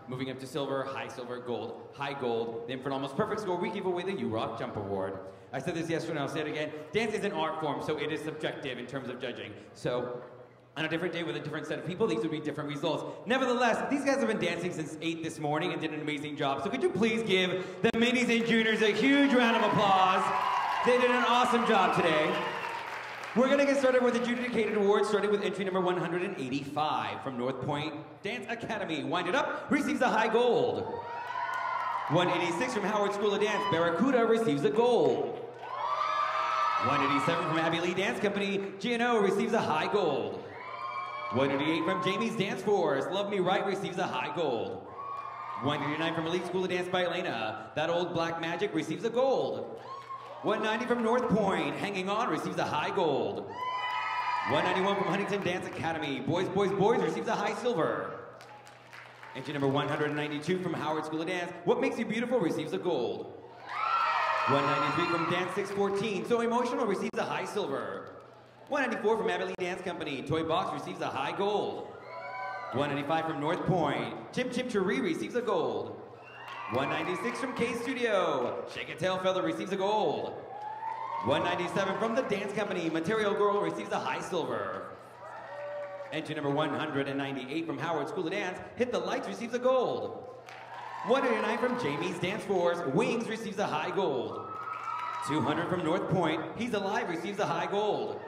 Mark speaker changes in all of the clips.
Speaker 1: Moving up to silver, high silver, gold, high gold. Then for an almost perfect score, we give away the U-Rock Jump Award. I said this yesterday and I'll say it again. Dance is an art form, so it is subjective in terms of judging. So on a different day with a different set of people, these would be different results. Nevertheless, these guys have been dancing since 8 this morning and did an amazing job. So could you please give the minis and juniors a huge round of applause? They did an awesome job today. We're gonna get started with the adjudicated awards, starting with entry number 185 from North Point Dance Academy. Wind It Up receives a high gold. 186 from Howard School of Dance, Barracuda receives a gold. 187 from Abby Lee Dance Company, G&O receives a high gold. 188 from Jamie's Dance Force, Love Me Right receives a high gold. 189 from Elite School of Dance by Elena, That Old Black Magic receives a gold. 190 from North Point, Hanging On receives a high gold. 191 from Huntington Dance Academy, Boys, Boys, Boys receives a high silver. Entry number 192 from Howard School of Dance, What Makes You Beautiful receives a gold. 193 from Dance 614, So Emotional receives a high silver. 194 from Abilene Dance Company, Toy Box receives a high gold. 195 from North Point, Chim Chim Cheree receives a gold. 196 from K Studio, Shake It Tail Feather receives a gold. 197 from the Dance Company, Material Girl receives a high silver. Entry number 198 from Howard School of Dance, Hit the Lights receives a gold. 189 from Jamie's Dance Force, Wings receives a high gold. 200 from North Point, He's Alive receives a high gold.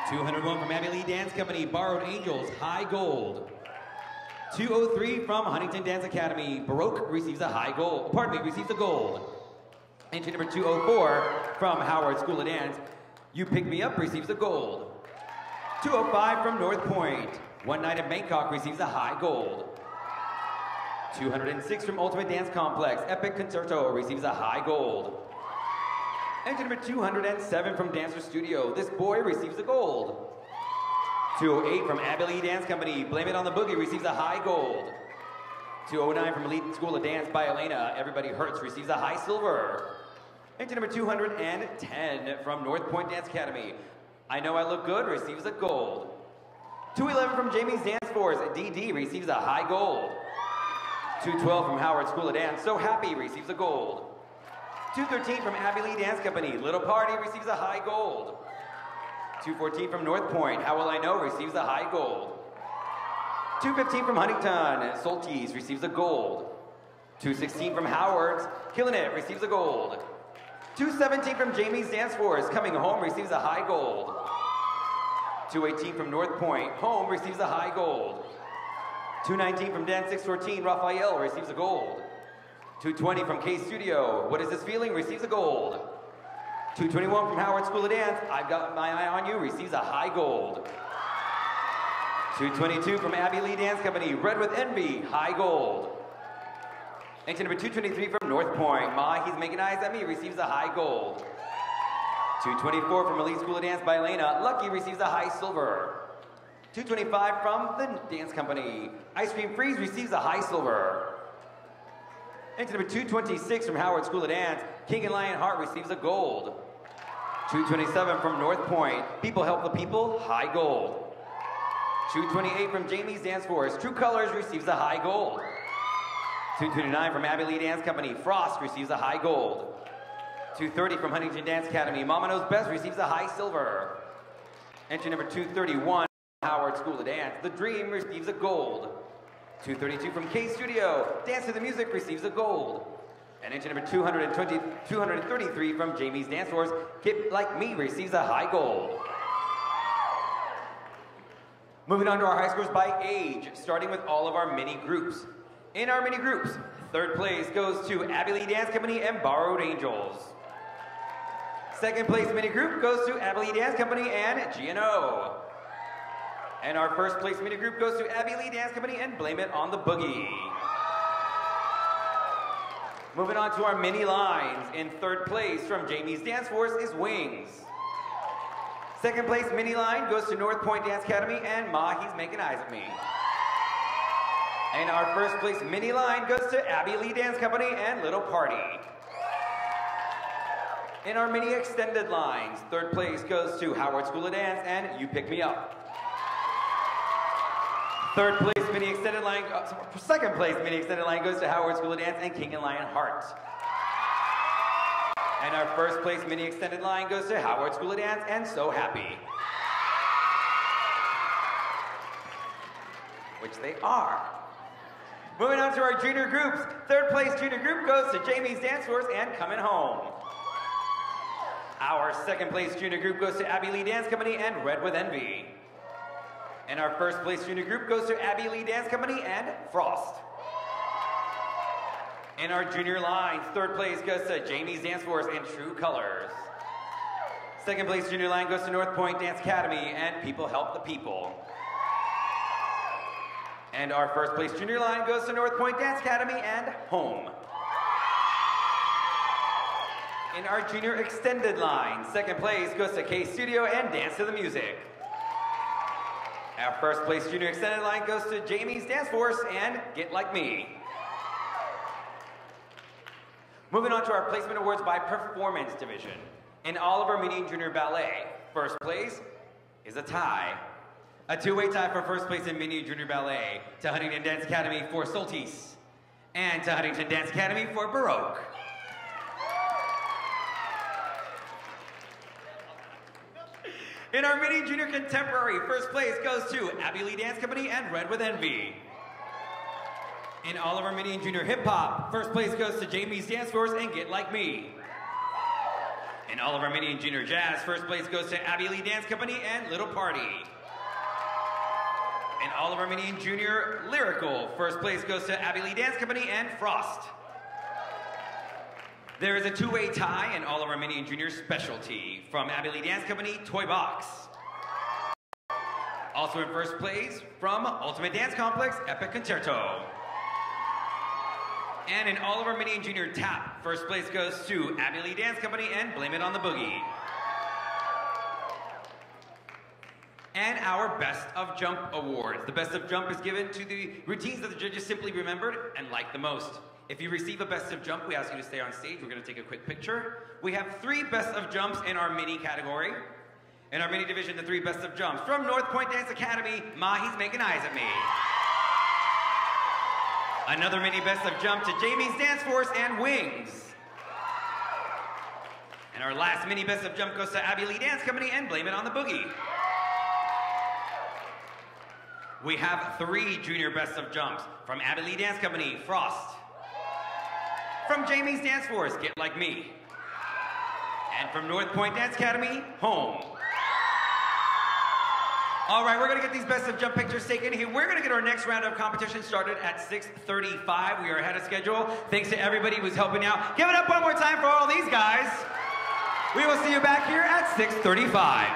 Speaker 1: 201 from Abby Lee Dance Company, Borrowed Angels, high gold. 203 from Huntington Dance Academy, Baroque receives a high gold, receives a gold. Entry number 204 from Howard School of Dance, You Pick Me Up receives a gold. 205 from North Point, One Night at Bangkok receives a high gold. 206 from Ultimate Dance Complex, Epic Concerto receives a high gold. Entry number 207 from Dancer Studio, This Boy receives a gold. 208 from Abby Lee Dance Company, Blame It on the Boogie receives a high gold. 209 from Elite School of Dance by Elena, Everybody Hurts receives a high silver. Entry number 210 from North Point Dance Academy, I Know I Look Good receives a gold. 211 from Jamie's Dance Force, DD receives a high gold. 212 from Howard School of Dance, So Happy receives a gold. 213 from Abby Lee Dance Company, Little Party receives a high gold. 214 from North Point, How Will I Know receives a high gold. 215 from Huntington, Soltis receives a gold. 216 from Howard's, Killing It receives a gold. 217 from Jamie's Dance Force, Coming Home receives a high gold. 218 from North Point, Home receives a high gold. 219 from Dance 614, Raphael receives a gold. 220 from K Studio, What Is This Feeling receives a gold. 221 from Howard School of Dance, I've Got My Eye on You receives a high gold. 222 from Abby Lee Dance Company, Red with Envy, high gold. Entry number 223 from North Point, Ma, He's Making Eyes at Me receives a high gold. 224 from Elite School of Dance by Elena, Lucky receives a high silver. 225 from the Dance Company, Ice Cream Freeze receives a high silver. Entry number 226 from Howard School of Dance, King and Lion Heart receives a gold. 227 from North Point, People Help the People, high gold. 228 from Jamie's Dance Force, True Colors receives a high gold. 229 from Abby Lee Dance Company, Frost receives a high gold. 230 from Huntington Dance Academy, Mama Knows Best receives a high silver. Entry number 231, Howard School of Dance, The Dream receives a gold. 232 from K Studio, Dance to the Music receives a gold. And entry number 233 from Jamie's Dance Force, Kid Like Me receives a high gold. Moving on to our high scores by age, starting with all of our mini groups. In our mini groups, third place goes to Abby Lee Dance Company and Borrowed Angels. Second place mini group goes to Abby Lee Dance Company and G&O. And our first place mini group goes to Abby Lee Dance Company and Blame It on the Boogie. Moving on to our mini lines. In third place from Jamie's Dance Force is Wings. Second place mini line goes to North Point Dance Academy and Ma, He's Making Eyes at Me. And our first place mini line goes to Abby Lee Dance Company and Little Party. In our mini extended lines, third place goes to Howard School of Dance and You Pick Me Up. Third place mini extended line, second place mini extended line goes to Howard School of Dance and King and Lion Heart. And our first place mini extended line goes to Howard School of Dance and So Happy. Which they are. Moving on to our junior groups. Third place junior group goes to Jamie's Dance Force and Coming Home. Our second place junior group goes to Abby Lee Dance Company and Red with Envy. And our first place junior group goes to Abby Lee Dance Company and Frost. In our junior line, third place goes to Jamie's Dance Force and True Colors. Second place junior line goes to North Point Dance Academy and People Help the People. And our first place junior line goes to North Point Dance Academy and Home. In our junior extended line, second place goes to K Studio and Dance to the Music. Our first place junior extended line goes to Jamie's Dance Force and Get Like Me. Moving on to our placement awards by performance division. In all of our mini and junior ballet, first place is a tie. A two-way tie for first place in mini and junior ballet to Huntington Dance Academy for Soltis and to Huntington Dance Academy for Baroque. In our mini and junior contemporary, first place goes to Abby Lee Dance Company and Red with Envy. In all of our mini and junior hip hop, first place goes to Jamie's Dance Force and Get Like Me. In all of our mini and junior jazz, first place goes to Abby Lee Dance Company and Little Party. In all of our mini and junior lyrical, first place goes to Abby Lee Dance Company and Frost. There is a two-way tie in all of our mini and junior specialty from Abby Lee Dance Company, Toy Box. Also in first place from Ultimate Dance Complex, Epic Concerto. And in all of our mini and junior tap, first place goes to Abby Lee Dance Company and Blame It on the Boogie. And our Best of Jump Awards. The Best of Jump is given to the routines that the judges simply remembered and liked the most. If you receive a Best of Jump, we ask you to stay on stage. We're going to take a quick picture. We have 3 Best of Jumps in our mini category. In our mini division, the 3 Best of Jumps. From North Point Dance Academy, Mahi's making eyes at me. Another mini Best of Jump to Jamie's Dance Force and Wings. And our last mini Best of Jump goes to Abby Lee Dance Company and Blame It on the Boogie. We have 3 junior Best of Jumps from Abby Lee Dance Company, Frost. From Jamie's Dance Force, Get Like Me. And from North Point Dance Academy, Home. All right, we're gonna get these Best of Jump pictures taken here. We're gonna get our next round of competition started at 6:35. We are ahead of schedule. Thanks to everybody who's helping out. Give it up one more time for all these guys. We will see you back here at 6:35.